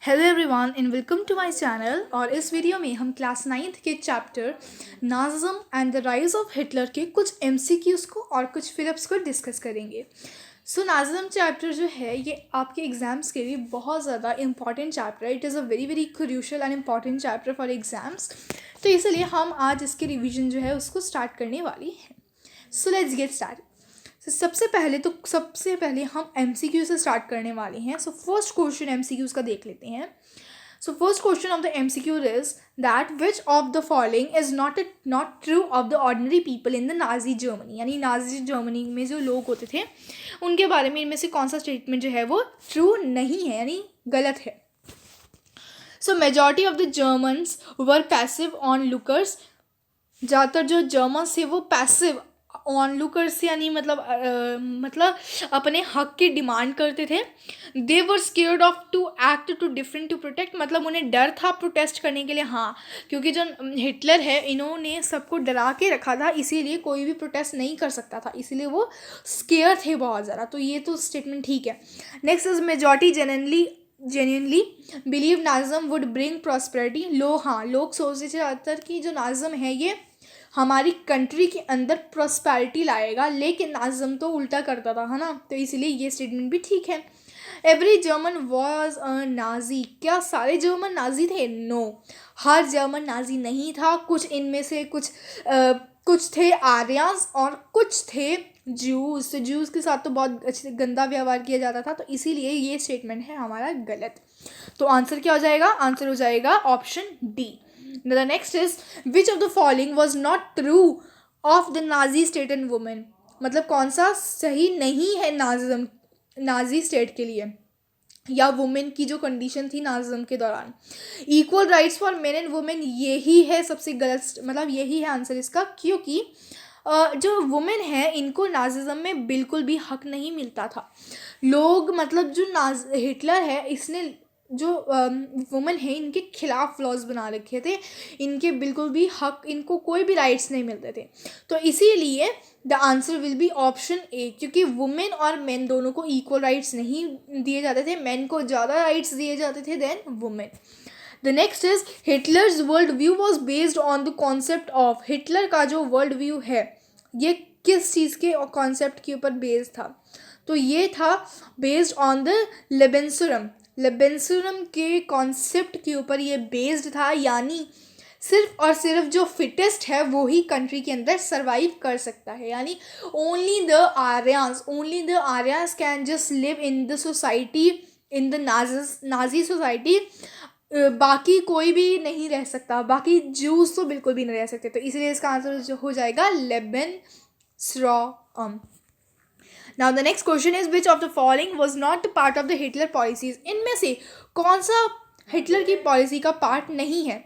Hello everyone and welcome to my channel. और इस video में हम क्लास 9th के chapter Nazism and the rise of Hitler के कुछ एमसीक्यूज़ को और कुछ फिलिप्स को डिस्कस करेंगे। सो नाज़िज़्म चैप्टर जो है ये आपके एग्ज़ाम्स के लिए बहुत ज़्यादा इंपॉर्टेंट चैप्टर है। It is a very very crucial and important chapter for exams. तो इसलिए हम आज इसके रिविजन जो है उसको स्टार्ट करने वाली हैं। So let's get start. सबसे पहले हम एमसीक्यू से स्टार्ट करने वाले हैं। सो फर्स्ट क्वेश्चन एमसीक्यूज़ का देख लेते हैं। So first question of the MCQ is that which of the following is not true of the ordinary people in the Nazi Germany. यानी नाजी जर्मनी में जो लोग होते थे उनके बारे में इनमें से कौन सा स्टेटमेंट जो है वो ट्रू नहीं है यानी गलत है। सो majority of the Germans were passive on lookers. ज़्यादातर जो जर्मन्स थे वो पैसिव ऑन लुकर्स यानी मतलब अपने हक की डिमांड करते थे। They were scared of to act to different to protect. मतलब उन्हें डर था प्रोटेस्ट करने के लिए। हाँ, क्योंकि जो हिटलर है इन्होंने सबको डरा के रखा था, इसीलिए कोई भी प्रोटेस्ट नहीं कर सकता था, इसीलिए वो स्केयर थे बहुत ज़्यादा। तो ये तो स्टेटमेंट ठीक है। Next is majority genuinely believe Nazism would bring prosperity. लोग सोचते थे ज़्यादातर कि जो नाज़िज़्म है ये हमारी कंट्री के अंदर प्रॉस्पेरिटी लाएगा, लेकिन नाज़िज़्म तो उल्टा करता था, है ना। तो इसीलिए ये स्टेटमेंट भी ठीक है। Every German was a Nazi. क्या सारे जर्मन नाजी थे? नो, हर जर्मन नाजी नहीं था। कुछ इनमें से कुछ थे आर्यंस और कुछ थे ज्यूज। तो ज्यूज के साथ तो बहुत अच्छे गंदा व्यवहार किया जाता था, तो इसीलिए ये स्टेटमेंट है हमारा गलत। तो आंसर क्या हो जाएगा? आंसर हो जाएगा option D. The next is which of the following was not true of the Nazi state and women। मतलब कौन सा सही नहीं है नाजी स्टेट के लिए या वुमेन की जो कंडीशन थी नाज़िज़्म के दौरान। Equal rights for main and women, यही है सबसे गलत, मतलब यही है आंसर इसका। क्योंकि जो वुमेन है इनको नाज़िज़्म में बिल्कुल भी हक नहीं मिलता था। लोग मतलब जो हिटलर है इसने जो वुमेन है इनके खिलाफ लॉज बना रखे थे, इनके बिल्कुल भी हक, इनको कोई भी राइट्स नहीं मिलते थे। तो इसीलिए the answer will be option A, क्योंकि वुमेन और मेन दोनों को इक्वल राइट्स नहीं दिए जाते थे। मेन को ज़्यादा राइट्स दिए जाते थे then women. The next is Hitler's world view was based on the concept of. Hitler का जो वर्ल्ड व्यू है ये किस चीज़ के कॉन्सेप्ट के ऊपर बेस्ड था? तो ये था बेस्ड ऑन द लेबेंसुरम के कॉन्सेप्ट के ऊपर ये बेस्ड था। यानी सिर्फ और सिर्फ जो फिटेस्ट है वो ही कंट्री के अंदर सरवाइव कर सकता है। यानी only the Aryans can just live in the society, in the Nazi society. बाकी कोई भी नहीं रह सकता, बाकी ज्यूज तो बिल्कुल भी नहीं रह सकते। तो इसलिए इसका आंसर जो हो जाएगा लेबेनसुरम। Now the next question is which of the following was not part of the Hitler policies। इनमें से कौन सा हिटलर की पॉलिसी का पार्ट नहीं है?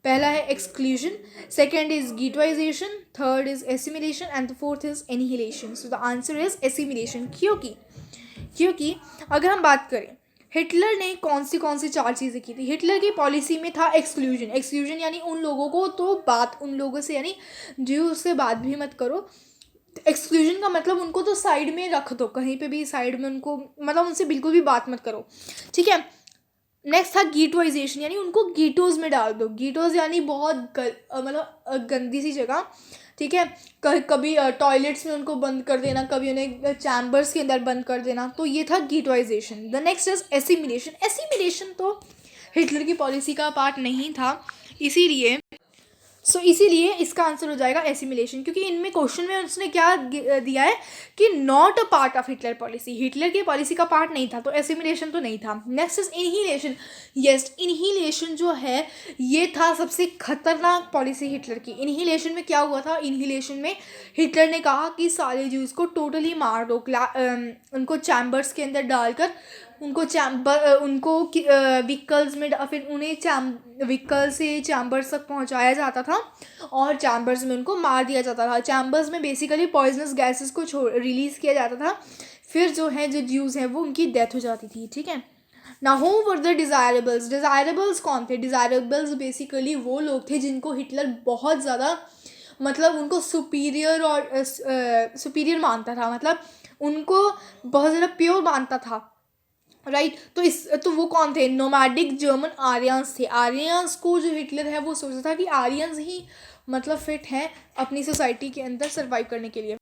पहला है exclusion, second is ghettoisation, third is assimilation and the fourth is annihilation. So the answer is assimilation. क्योंकि अगर हम बात करें हिटलर ने कौन सी 4 चीज़ें की थी। हिटलर की पॉलिसी में था एक्सक्लूजन यानी उन लोगों को तो उन लोगों से यानी ज्यू से बात भी मत करो। एक्सक्लूजन का मतलब उनको तो साइड में रख दो, कहीं पे भी साइड में उनको, मतलब उनसे बिल्कुल भी बात मत करो, ठीक है। नेक्स्ट था गीटोइजेशन, यानी उनको गीटोज में डाल दो। गीटोज यानी बहुत गंदी सी जगह, ठीक है। कभी टॉयलेट्स में उनको बंद कर देना, कभी उन्हें चैम्बर्स के अंदर बंद कर देना। तो ये था गीटोइजेशन। द नेक्स्ट इज एसिमिलेशन तो हिटलर की पॉलिसी का पार्ट नहीं था, इसीलिए इसका आंसर हो जाएगा एसिमिलेशन। क्योंकि इनमें क्वेश्चन में उसने क्या दिया है कि not a part of Hitler policy, Hitler की पॉलिसी का पार्ट नहीं था, तो एसिमिलेशन तो नहीं था। Next is annihilation. Yes, annihilation जो है ये था सबसे खतरनाक पॉलिसी हिटलर की। इनहिलेशन में क्या हुआ था? इनहिलेशन में हिटलर ने कहा कि सारे ज्यूज को टोटली मार दो, उनको चैम्बर्स के अंदर डालकर उनको व्हीकल्स में फिर उन्हें व्हीकल से चैम्बर्स तक पहुंचाया जाता था और चैम्बर्स में उनको मार दिया जाता था। चैम्बर्स में बेसिकली पॉइजनस गैसेस को रिलीज़ किया जाता था, फिर जो ज्यूज़ हैं वो उनकी डेथ हो जाती थी, ठीक है ना। हु वर द डिज़ायरेबल्स कौन थे? डिज़ायरेबल्स बेसिकली वो लोग थे जिनको हिटलर बहुत ज़्यादा मतलब उनको सुपीरियर मानता था, मतलब उनको बहुत ज़्यादा प्योर मानता था। राइट। तो वो कौन थे? नोमैडिक जर्मन आर्यंस थे। आर्यंस को जो हिटलर है वो सोचता था कि आर्यंस ही मतलब फिट हैं अपनी सोसाइटी के अंदर सर्वाइव करने के लिए।